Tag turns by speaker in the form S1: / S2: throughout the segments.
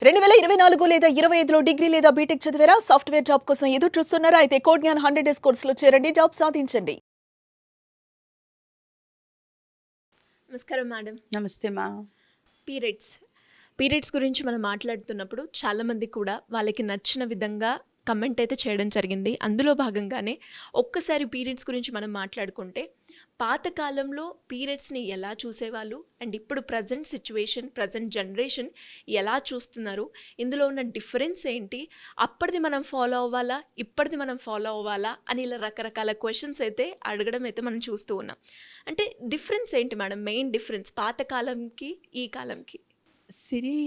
S1: 2024 లేదా 25లో డిగ్రీ లేదా బీటెక్ చదివారా? సాఫ్ట్‌వేర్ జాబ్ కోసం ఎదురు చూస్తున్నారా? అయితే కోడ్ జ్ఞాన్ 100 డేస్ కోర్సులో చేరండి. జాబ్ సాధించండి.
S2: నమస్కారం మేడం.
S3: నమస్తే మా.
S2: పీరియడ్స్. పీరియడ్స్ గురించి మనం మాట్లాడుతున్నప్పుడు చాలామంది కూడా వాళ్ళకి నచ్చిన విధంగా కమెంట్ అయితే చేయడం జరిగింది. అందులో భాగంగానే ఒక్కసారి పీరియడ్స్ గురించి మనం మాట్లాడుకుంటే పాతకాలంలో పీరియడ్స్ని ఎలా చూసేవాళ్ళు అండ్ ఇప్పుడు ప్రజెంట్ సిచ్యువేషన్, ప్రజెంట్ జనరేషన్ ఎలా చూస్తున్నారు, ఇందులో ఉన్న డిఫరెన్స్ ఏంటి, అప్పటిది మనం ఫాలో అవ్వాలా, ఇప్పటిది మనం ఫాలో అవ్వాలా అని ఇలా రకరకాల క్వశ్చన్స్ అయితే అడగడం అయితే మనం చూస్తూ ఉన్నాం. అంటే డిఫరెన్స్ ఏంటి మేడం? మెయిన్ డిఫరెన్స్ పాతకాలంకి ఈ కాలంకి.
S3: సిరి,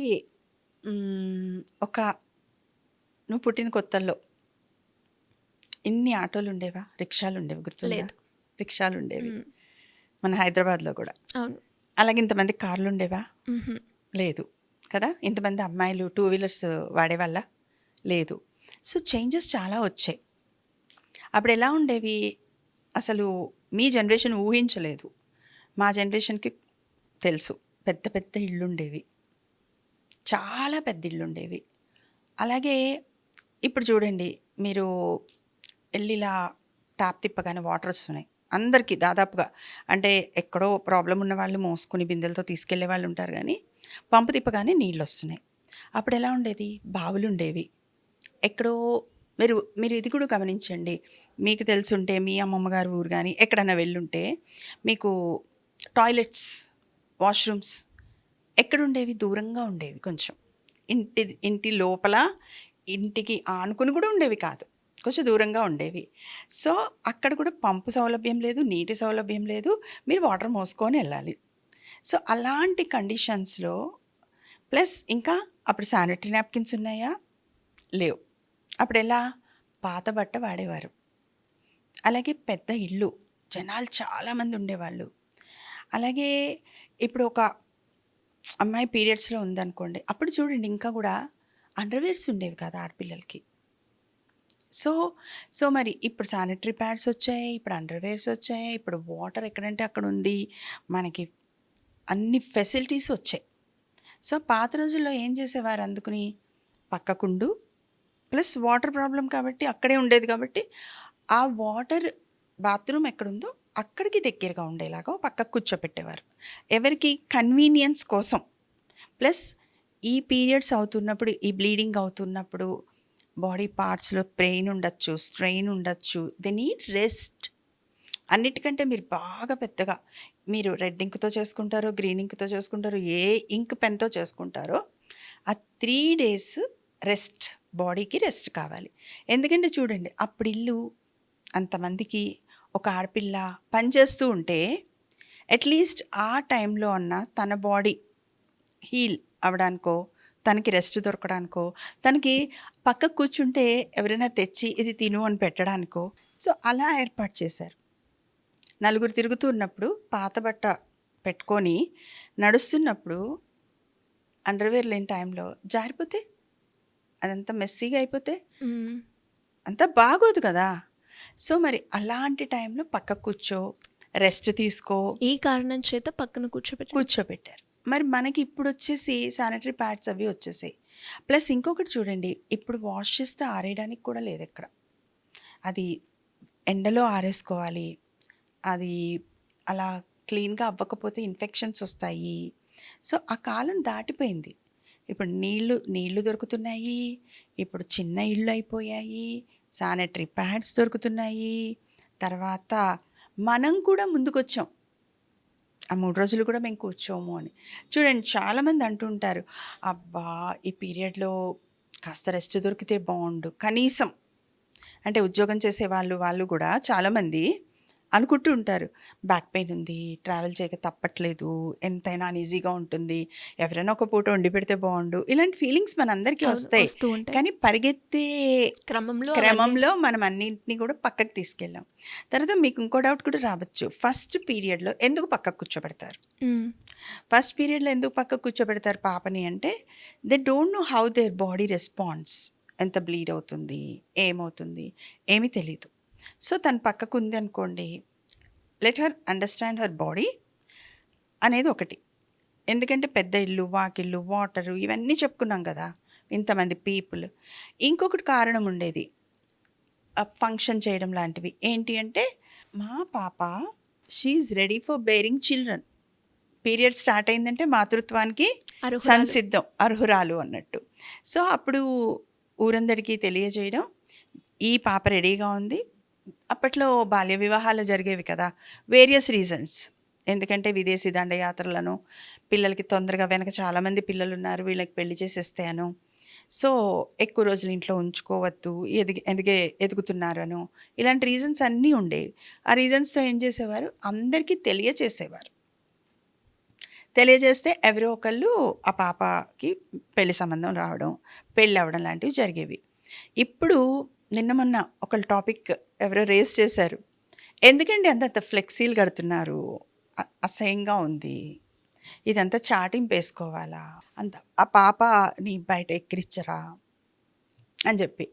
S3: ఒక నువ్వు పుట్టిన కొత్తల్లో ఇన్ని ఆటోలు ఉండేవా? రిక్షాలు ఉండేవి, గుర్తుందా?
S2: లేదు.
S3: రిక్షాలు ఉండేవి మన హైదరాబాద్లో కూడా.
S2: అవును.
S3: అలాగే ఇంతమంది కార్లు ఉండేవా? లేదు కదా. ఇంతమంది అమ్మాయిలు టూ వీలర్స్ వాడేవాళ్ళ? లేదు. సో చేంజెస్ చాలా వచ్చాయి. అప్పుడు ఎలా ఉండేవి అసలు మీ జనరేషన్ ఊహించలేదు. మా జనరేషన్కి తెలుసు. పెద్ద పెద్ద ఇళ్ళు ఉండేవి, చాలా పెద్ద ఇళ్ళు ఉండేవి. అలాగే ఇప్పుడు చూడండి, మీరు వెళ్ళి ఇలా ట్యాప్ తిప్పగానే వాటర్ వస్తున్నాయి అందరికీ దాదాపుగా. అంటే ఎక్కడో ప్రాబ్లం ఉన్న వాళ్ళు మోసుకుని బిందెలతో తీసుకెళ్లే వాళ్ళు ఉంటారు, కానీ పంపు తిప్పగానే నీళ్ళు వస్తున్నాయి. అప్పుడు ఎలా ఉండేది? బావులు ఉండేవి ఎక్కడో. మీరు మీరు ఇది కూడా గమనించండి. మీకు తెలుసుంటే మీ అమ్మమ్మ గారి ఊరు కానీ ఎక్కడైనా వెళ్ళుంటే మీకు టాయిలెట్స్, వాష్రూమ్స్ ఎక్కడుండేవి? దూరంగా ఉండేవి. కొంచెం ఇంటి లోపల, ఇంటికి ఆనుకుని కూడా ఉండేవి కాదు, కొంచెం దూరంగా ఉండేవి. సో అక్కడ కూడా పంపు సౌలభ్యం లేదు, నీటి సౌలభ్యం లేదు, మీరు వాటర్ మోసుకొని వెళ్ళాలి. సో అలాంటి కండిషన్స్లో ప్లస్ ఇంకా అప్పుడు శానిటరీ నాప్కిన్స్ ఉన్నాయా? లేవు. అప్పుడు ఎలా? పాత బట్ట వాడేవారు. అలాగే పెద్ద ఇల్లు, జనాలు చాలామంది ఉండేవాళ్ళు. అలాగే ఇప్పుడు ఒక అమ్మాయి పీరియడ్స్లో ఉందనుకోండి, అప్పుడు చూడండి ఇంకా కూడా అండర్వేర్స్ ఉండేవి కదా ఆడపిల్లలకి. సో మరి ఇప్పుడు శానిటరీ ప్యాడ్స్ వచ్చాయి, ఇప్పుడు అండర్వేర్స్ వచ్చాయి, ఇప్పుడు వాటర్ ఎక్కడంటే అక్కడ ఉంది, మనకి అన్ని ఫెసిలిటీస్ వచ్చాయి. సో పాత రోజుల్లో ఏం చేసేవారు? అందుకుని పక్కకుండు ప్లస్ వాటర్ ప్రాబ్లం కాబట్టి అక్కడే ఉండేది కాబట్టి ఆ వాటర్ బాత్రూమ్ ఎక్కడుందో అక్కడికి దగ్గరగా ఉండేలాగా పక్కకు కూర్చోపెట్టేవారు, ఎవరికి కన్వీనియన్స్ కోసం. ప్లస్ ఈ పీరియడ్స్ అవుతున్నప్పుడు, ఈ బ్లీడింగ్ అవుతున్నప్పుడు బాడీ పార్ట్స్లో పెయిన్ ఉండొచ్చు, స్ట్రెయిన్ ఉండొచ్చు, దే నీడ్ రెస్ట్. అన్నిటికంటే మీరు బాగా పెద్దగా మీరు రెడ్ ఇంక్తో చేసుకుంటారో, గ్రీన్ ఇంక్తో చేసుకుంటారో, ఏ ఇంక్ పెన్తో చేసుకుంటారో, ఆ 3 days రెస్ట్, బాడీకి రెస్ట్ కావాలి. ఎందుకంటే చూడండి, అప్పుడు ఇల్లు అంతమందికి ఒక ఆడపిల్ల పనిచేస్తూ ఉంటే అట్లీస్ట్ ఆ టైంలో అన్న తన బాడీ హీల్ అవ్వడానికో, తనకి రెస్ట్ దొరకడానికో, తనకి పక్కకు కూర్చుంటే ఎవరైనా తెచ్చి ఇది తిను అని పెట్టడానికో, సో అలా ఏర్పాటు చేశారు. నలుగురు తిరుగుతున్నప్పుడు పాత బట్ట పెట్టుకొని నడుస్తున్నప్పుడు అండర్వేర్ లేని టైంలో జారిపోతే, అదంతా మెస్సీగా అయిపోతే అంతా బాగోదు కదా. సో మరి అలాంటి టైంలో పక్క కూర్చో, రెస్ట్ తీసుకో,
S2: ఈ కారణం చేత పక్కన
S3: కూర్చోబెట్టారు. మరి మనకి ఇప్పుడు వచ్చేసి శానిటరీ ప్యాడ్స్ అవి వచ్చేసాయి. ప్లస్ ఇంకొకటి చూడండి, ఇప్పుడు వాష్ చేస్తే ఆరేయడానికి కూడా లేదు ఎక్కడ. అది ఎండలో ఆరేసుకోవాలి, అది అలా క్లీన్గా అవ్వకపోతే ఇన్ఫెక్షన్స్ వస్తాయి. సో ఆ కాలం దాటిపోయింది. ఇప్పుడు నీళ్లు దొరుకుతున్నాయి, ఇప్పుడు చిన్న ఇళ్ళు అయిపోయాయి, శానిటరీ ప్యాడ్స్ దొరుకుతున్నాయి. తర్వాత మనం కూడా ముందుకొచ్చాం, ఆ 3 రోజులు కూడా మేము కూర్చోము అని. చూడండి, చాలామంది అంటుంటారు, అబ్బా ఈ పీరియడ్లో కాస్త రెస్ట్ దొరికితే బాగుండు కనీసం. అంటే ఉద్యోగం చేసే వాళ్ళు కూడా చాలామంది అనుకుంటూ ఉంటారు, బ్యాక్ పెయిన్ ఉంది, ట్రావెల్ చేయక తప్పట్లేదు, ఎంతైనా అన్ఈజీగా ఉంటుంది, ఎవరైనా ఒక పూట వండి పెడితే బాగుండు, ఇలాంటి ఫీలింగ్స్ మనందరికీ వస్తాయి. కానీ పరిగెత్తే క్రమంలో మనం అన్నింటినీ కూడా పక్కకు తీసుకెళ్ళాం. తర్వాత మీకు ఇంకో డౌట్ కూడా రావచ్చు, ఫస్ట్ పీరియడ్లో ఎందుకు పక్కకు కూర్చోబెడతారు? ఫస్ట్ పీరియడ్లో ఎందుకు పక్కకు కూర్చోబెడతారు పాపని అంటే, they don't know how their body response, ఎంత బ్లీడ్ అవుతుంది, ఏమవుతుంది, ఏమీ తెలీదు. సో తను పక్కకు ఉంది అనుకోండి, let her understand her body అనేది ఒకటి. ఎందుకంటే పెద్ద ఇల్లు, వాకిళ్ళు, వాటరు ఇవన్నీ చెప్పుకున్నాం కదా. ఇంతమంది పీపుల్. ఇంకొకటి కారణం ఉండేది, ఫంక్షన్ చేయడం లాంటివి. ఏంటి అంటే, మా పాప she's ready for bearing children. Period start అయిందంటే మాతృత్వానికి
S2: అర్హురాలు.
S3: సంసిద్ధం, అర్హురాలు అన్నట్టు. సో అప్పుడు ఊరందరికీ తెలియజేయడం, ఈ పాప రెడీగా ఉంది. అప్పట్లో బాల్య వివాహాలు జరిగేవి కదా, వేరియస్ రీజన్స్. ఎందుకంటే విదేశీ దండయాత్రలను, పిల్లలకి తొందరగా వెనక చాలామంది పిల్లలు ఉన్నారు, వీళ్ళకి పెళ్లి చేసేస్తాను, సో ఎక్కువ రోజులు ఇంట్లో ఉంచుకోవద్దు, ఎదుగుతున్నారను, ఇలాంటి రీజన్స్ అన్నీ ఉండేవి. ఆ రీజన్స్తో ఏం చేసేవారు, అందరికీ తెలియచేసేవారు. తెలియజేస్తే ఎవరో ఒకళ్ళు ఆ పాపకి పెళ్లి సంబంధం రావడం, పెళ్ళి అవ్వడం లాంటివి జరిగేవి. ఇప్పుడు నిన్న మొన్న ఒకళ్ళు టాపిక్ ఎవరో రేస్ చేశారు, ఎందుకండి అంత ఫ్లెక్సీలు కడుతున్నారు, అసహ్యంగా ఉంది, ఇదంతా చాటింపు వేసుకోవాలా, అంత ఆ పాపని బయట ఎక్కిరించరా అని చెప్పి.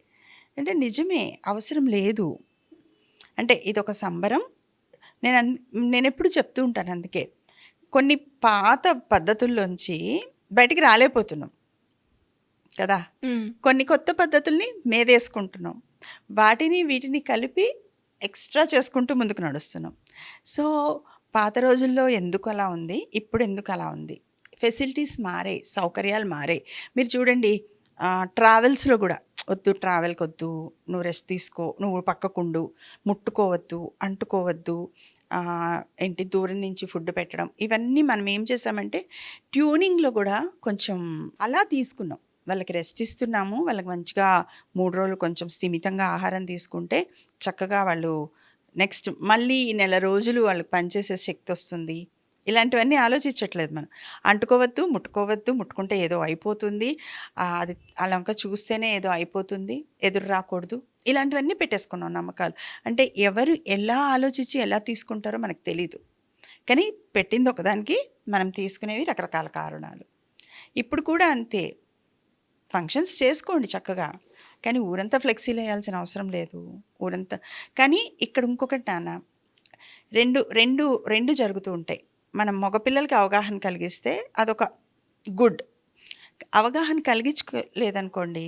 S3: అంటే నిజమే, అవసరం లేదు. అంటే ఇదొక సంబరం. నేను ఎప్పుడు చెప్తూ ఉంటాను, అందుకే కొన్ని పాత పద్ధతుల్లోంచి బయటికి రాలేకపోతున్నాం కదా, కొన్ని కొత్త పద్ధతుల్ని మేదేసుకుంటున్నాం, వీటిని కలిపి ఎక్స్ట్రా చేసుకుంటూ ముందుకు నడుస్తున్నాం. సో పాత రోజుల్లో ఎందుకు అలా ఉంది, ఇప్పుడు ఎందుకు అలా ఉంది, ఫెసిలిటీస్ మారాయి, సౌకర్యాలు మారాయి. మీరు చూడండి, ట్రావెల్స్లో కూడా వద్దు, ట్రావెల్కి వద్దు, నువ్వు రెస్ట్ తీసుకో, నువ్వు పక్కకుండు, ముట్టుకోవద్దు, అంటుకోవద్దు, ఏంటి దూరం నుంచి ఫుడ్ పెట్టడం, ఇవన్నీ మనం ఏం చేసామంటే ట్యూనింగ్లో కూడా కొంచెం అలా తీసుకున్నాం. వాళ్ళకి రెస్ట్ ఇస్తున్నాము, వాళ్ళకి మంచిగా 3 రోజులు కొంచెం స్థిమితంగా ఆహారం తీసుకుంటే చక్కగా వాళ్ళు నెక్స్ట్ మళ్ళీ 1 రోజులు వాళ్ళకి పనిచేసే శక్తి వస్తుంది. ఇలాంటివన్నీ ఆలోచించట్లేదు మనం. అంటుకోవద్దు, ముట్టుకోవద్దు, ముట్టుకుంటే ఏదో అయిపోతుంది, అది అలా చూస్తేనే ఏదో అయిపోతుంది, ఎదురు రాకూడదు, ఇలాంటివన్నీ పెట్టేసుకున్నాం నమ్మకాలు. అంటే ఎవరు ఎలా ఆలోచించి ఎలా తీసుకుంటారో మనకు తెలీదు, కానీ పెట్టింది ఒకదానికి, మనం తీసుకునేవి రకరకాల కారణాలు. ఇప్పుడు కూడా అంతే, ఫంక్షన్స్ చేసుకోండి చక్కగా, కానీ ఊరంతా ఫ్లెక్సీలు వేయాల్సిన అవసరం లేదు, ఊరంతా. కానీ ఇక్కడ ఇంకొకటి నాన్న, రెండు జరుగుతూ ఉంటాయి. మనం మగపిల్లలకి అవగాహన కలిగిస్తే అదొక గుడ్. అవగాహన కలిగించుకోలేదనుకోండి,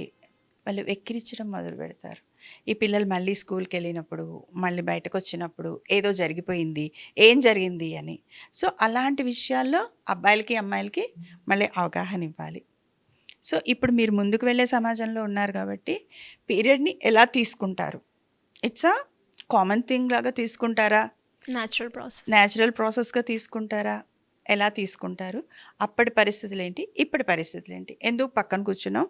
S3: వాళ్ళు వెక్కిరించడం మొదలు పెడతారు. ఈ పిల్లలు మళ్ళీ స్కూల్కి వెళ్ళినప్పుడు, మళ్ళీ బయటకు వచ్చినప్పుడు ఏదో జరిగిపోయింది, ఏం జరిగింది అని. సో అలాంటి విషయాల్లో అబ్బాయిలకి అమ్మాయిలకి మళ్ళీ అవగాహన ఇవ్వాలి. సో ఇప్పుడు మీరు ముందుకు వెళ్ళే సమాజంలో ఉన్నారు కాబట్టి పీరియడ్ని ఎలా తీసుకుంటారు, ఇట్స్ అ కామన్ థింగ్ లాగా తీసుకుంటారా, న్యాచురల్ ప్రాసెస్గా తీసుకుంటారా, ఎలా తీసుకుంటారు, అప్పటి పరిస్థితులు ఏంటి, ఇప్పటి పరిస్థితులు ఏంటి, ఎందుకు పక్కన కూర్చున్నాం,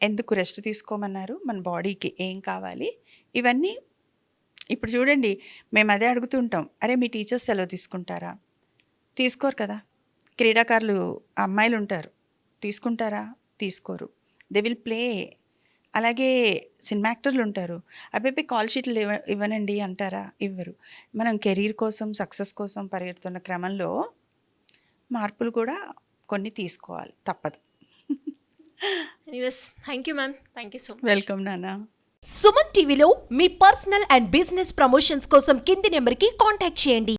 S3: ఎందుకు రెస్ట్ తీసుకోమన్నారు, మన బాడీకి ఏం కావాలి, ఇవన్నీ. ఇప్పుడు చూడండి, మేము అదే అడుగుతుంటాం, అరే మీ టీచర్స్ సెలవు తీసుకుంటారా, తీసుకోరు కదా. క్రీడాకారులు అమ్మాయిలు ఉంటారు, తీసుకుంటారా, తీసుకోరు, దే విల్ ప్లే. అలాగే సినిమా యాక్టర్లు ఉంటారు, అబ్బాయి కాల్ షీట్లు ఇవ్వనండి అంటారా, ఇవ్వరు. మనం కెరీర్ కోసం, సక్సెస్ కోసం పరిగెడుతున్న క్రమంలో మార్పులు కూడా కొన్ని తీసుకోవాలి, తప్పదు.
S2: Thank you ma'am, thank you so much.
S3: Welcome నాన్న.
S4: సుమన్ టీవీలో మీ పర్సనల్ అండ్ బిజినెస్ ప్రమోషన్స్ కోసం కింది నెంబర్కి కాంటాక్ట్ చేయండి.